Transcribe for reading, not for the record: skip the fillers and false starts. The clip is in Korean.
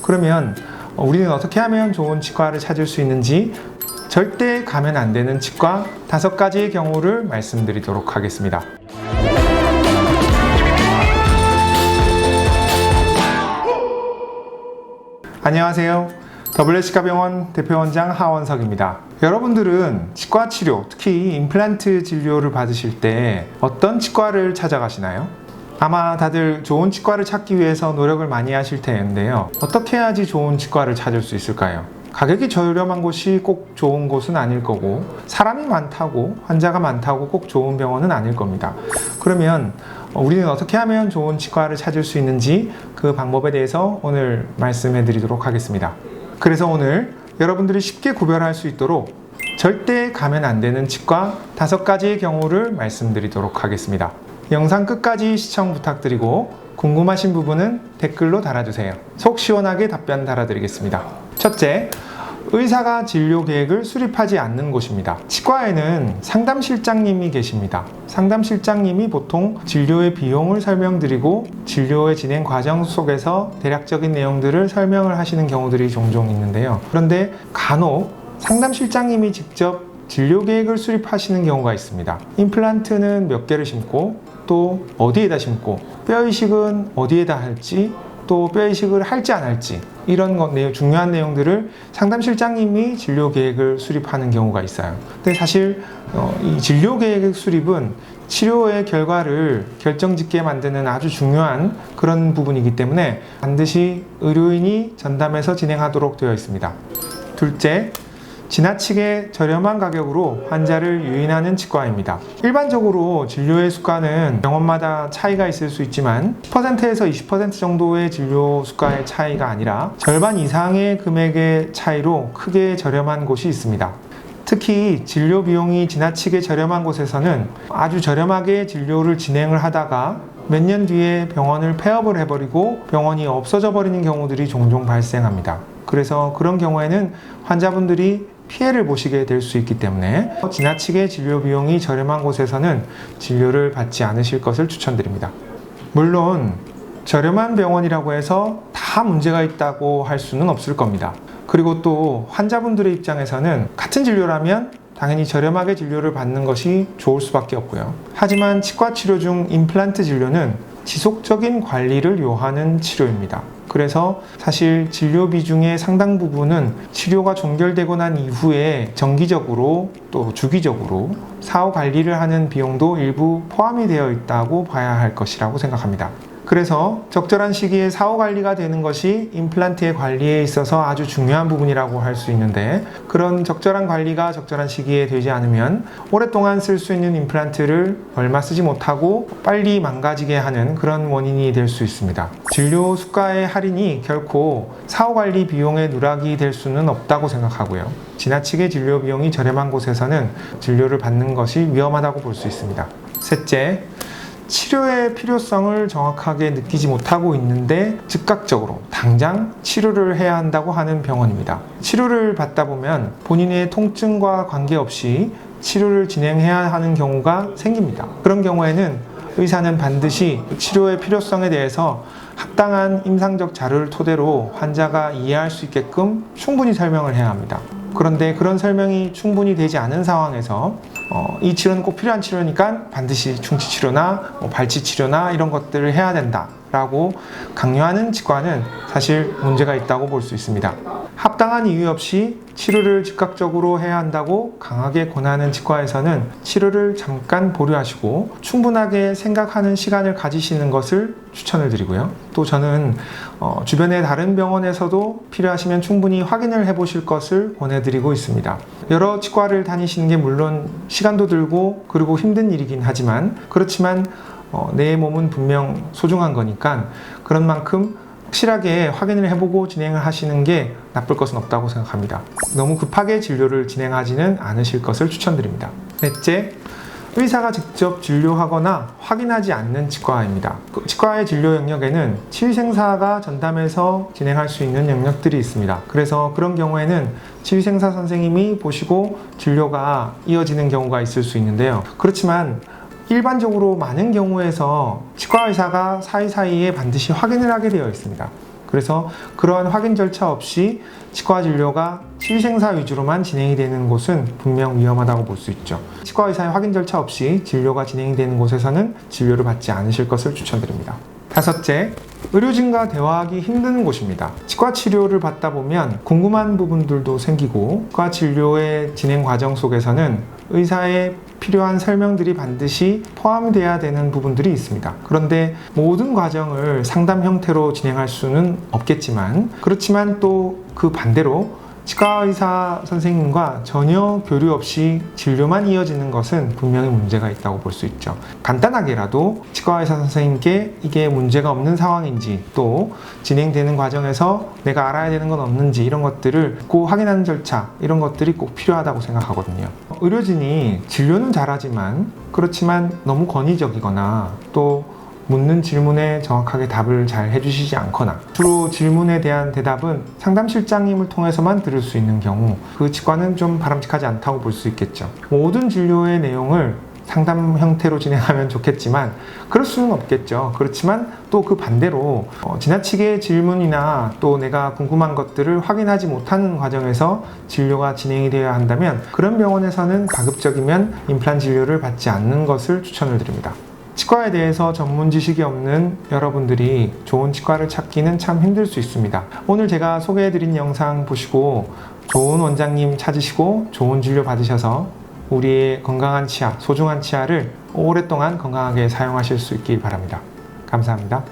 그러면 우리는 어떻게 하면 좋은 치과를 찾을 수 있는지, 절대 가면 안 되는 치과 5가지의 경우를 말씀드리도록 하겠습니다. 안녕하세요. WC과병원 대표원장 하원석입니다. 여러분들은 치과 치료, 특히 임플란트 진료를 받으실 때 어떤 치과를 찾아가시나요? 아마 다들 좋은 치과를 찾기 위해서 노력을 많이 하실 텐데요. 어떻게 해야지 좋은 치과를 찾을 수 있을까요? 가격이 저렴한 곳이 꼭 좋은 곳은 아닐 거고, 사람이 많다고, 환자가 많다고 꼭 좋은 병원은 아닐 겁니다. 그러면 우리는 어떻게 하면 좋은 치과를 찾을 수 있는지, 그 방법에 대해서 오늘 말씀해 드리도록 하겠습니다. 그래서 오늘 여러분들이 쉽게 구별할 수 있도록 절대 가면 안 되는 치과 5가지의 경우를 말씀드리도록 하겠습니다. 영상 끝까지 시청 부탁드리고, 궁금하신 부분은 댓글로 달아주세요. 속 시원하게 답변 달아드리겠습니다. 첫째, 의사가 진료 계획을 수립하지 않는 곳입니다. 치과에는 상담실장님이 계십니다. 상담실장님이 보통 진료의 비용을 설명드리고 진료의 진행 과정 속에서 대략적인 내용들을 설명을 하시는 경우들이 종종 있는데요. 그런데 간혹 상담실장님이 직접 진료 계획을 수립하시는 경우가 있습니다. 임플란트는 몇 개를 심고, 또 어디에다 심고, 뼈 이식은 어디에다 할지, 또 뼈 이식을 할지 안 할지, 이런 중요한 내용들을 상담실장님이 진료 계획을 수립하는 경우가 있어요. 근데 사실 이 진료 계획 수립은 치료의 결과를 결정짓게 만드는 아주 중요한 그런 부분이기 때문에 반드시 의료인이 전담해서 진행하도록 되어 있습니다. 둘째, 지나치게 저렴한 가격으로 환자를 유인하는 치과입니다. 일반적으로 진료의 수가는 병원마다 차이가 있을 수 있지만 10%에서 20% 정도의 진료 수가의 차이가 아니라 절반 이상의 금액의 차이로 크게 저렴한 곳이 있습니다. 특히 진료 비용이 지나치게 저렴한 곳에서는 아주 저렴하게 진료를 진행을 하다가 몇 년 뒤에 병원을 폐업을 해버리고 병원이 없어져 버리는 경우들이 종종 발생합니다. 그래서 그런 경우에는 환자분들이 피해를 보시게 될 수 있기 때문에 지나치게 진료 비용이 저렴한 곳에서는 진료를 받지 않으실 것을 추천드립니다. 물론 저렴한 병원이라고 해서 다 문제가 있다고 할 수는 없을 겁니다. 그리고 또 환자분들의 입장에서는 같은 진료라면 당연히 저렴하게 진료를 받는 것이 좋을 수밖에 없고요. 하지만 치과 치료 중 임플란트 진료는 지속적인 관리를 요하는 치료입니다. 그래서 사실 진료비 중에 상당 부분은 치료가 종결되고 난 이후에 정기적으로 또 주기적으로 사후 관리를 하는 비용도 일부 포함이 되어 있다고 봐야 할 것이라고 생각합니다. 그래서 적절한 시기에 사후 관리가 되는 것이 임플란트의 관리에 있어서 아주 중요한 부분이라고 할 수 있는데, 그런 적절한 관리가 적절한 시기에 되지 않으면 오랫동안 쓸 수 있는 임플란트를 얼마 쓰지 못하고 빨리 망가지게 하는 그런 원인이 될 수 있습니다. 진료 수가의 할인이 결코 사후 관리 비용의 누락이 될 수는 없다고 생각하고요. 지나치게 진료 비용이 저렴한 곳에서는 진료를 받는 것이 위험하다고 볼 수 있습니다. 셋째, 치료의 필요성을 정확하게 느끼지 못하고 있는데 즉각적으로 당장 치료를 해야 한다고 하는 병원입니다. 치료를 받다 보면 본인의 통증과 관계없이 치료를 진행해야 하는 경우가 생깁니다. 그런 경우에는 의사는 반드시 치료의 필요성에 대해서 합당한 임상적 자료를 토대로 환자가 이해할 수 있게끔 충분히 설명을 해야 합니다. 그런데 그런 설명이 충분히 되지 않은 상황에서 이 치료는 꼭 필요한 치료니까 반드시 충치 치료나 발치 치료나 이런 것들을 해야 된다 라고 강요하는 치과는 사실 문제가 있다고 볼 수 있습니다. 합당한 이유 없이 치료를 즉각적으로 해야 한다고 강하게 권하는 치과에서는 치료를 잠깐 보류하시고 충분하게 생각하는 시간을 가지시는 것을 추천을 드리고요. 또 저는 주변의 다른 병원에서도 필요하시면 충분히 확인을 해보실 것을 권해드리고 있습니다. 여러 치과를 다니시는 게 물론 시간도 들고 그리고 힘든 일이긴 하지만, 그렇지만 내 몸은 분명 소중한 거니까 그런 만큼 확실하게 확인을 해보고 진행을 하시는 게 나쁠 것은 없다고 생각합니다. 너무 급하게 진료를 진행하지는 않으실 것을 추천드립니다. 넷째, 의사가 직접 진료하거나 확인하지 않는 치과입니다. 치과의 진료 영역에는 치위생사가 전담해서 진행할 수 있는 영역들이 있습니다. 그래서 그런 경우에는 치위생사 선생님이 보시고 진료가 이어지는 경우가 있을 수 있는데요. 그렇지만 일반적으로 많은 경우에서 치과 의사가 사이사이에 반드시 확인을 하게 되어 있습니다. 그래서 그러한 확인 절차 없이 치과 진료가 실생사 위주로만 진행이 되는 곳은 분명 위험하다고 볼 수 있죠. 치과 의사의 확인 절차 없이 진료가 진행이 되는 곳에서는 진료를 받지 않으실 것을 추천드립니다. 다섯째, 의료진과 대화하기 힘든 곳입니다. 치과 치료를 받다 보면 궁금한 부분들도 생기고 치과 진료의 진행 과정 속에서는 의사의 필요한 설명들이 반드시 포함되어야 되는 부분들이 있습니다. 그런데 모든 과정을 상담 형태로 진행할 수는 없겠지만, 그렇지만 또 그 반대로 치과 의사 선생님과 전혀 교류 없이 진료만 이어지는 것은 분명히 문제가 있다고 볼 수 있죠. 간단하게라도 치과 의사 선생님께 이게 문제가 없는 상황인지, 또 진행되는 과정에서 내가 알아야 되는 건 없는지, 이런 것들을 꼭 확인하는 절차, 이런 것들이 꼭 필요하다고 생각하거든요. 의료진이 진료는 잘하지만, 그렇지만 너무 권위적이거나 또 묻는 질문에 정확하게 답을 잘 해주시지 않거나, 주로 질문에 대한 대답은 상담실장님을 통해서만 들을 수 있는 경우, 그 치과는 좀 바람직하지 않다고 볼 수 있겠죠. 모든 진료의 내용을 상담 형태로 진행하면 좋겠지만 그럴 수는 없겠죠. 그렇지만 또 그 반대로 지나치게 질문이나 또 내가 궁금한 것들을 확인하지 못하는 과정에서 진료가 진행이 되어야 한다면, 그런 병원에서는 가급적이면 임플란트 진료를 받지 않는 것을 추천을 드립니다. 치과에 대해서 전문 지식이 없는 여러분들이 좋은 치과를 찾기는 참 힘들 수 있습니다. 오늘 제가 소개해드린 영상 보시고 좋은 원장님 찾으시고 좋은 진료 받으셔서 우리의 건강한 치아, 소중한 치아를 오랫동안 건강하게 사용하실 수 있길 바랍니다. 감사합니다.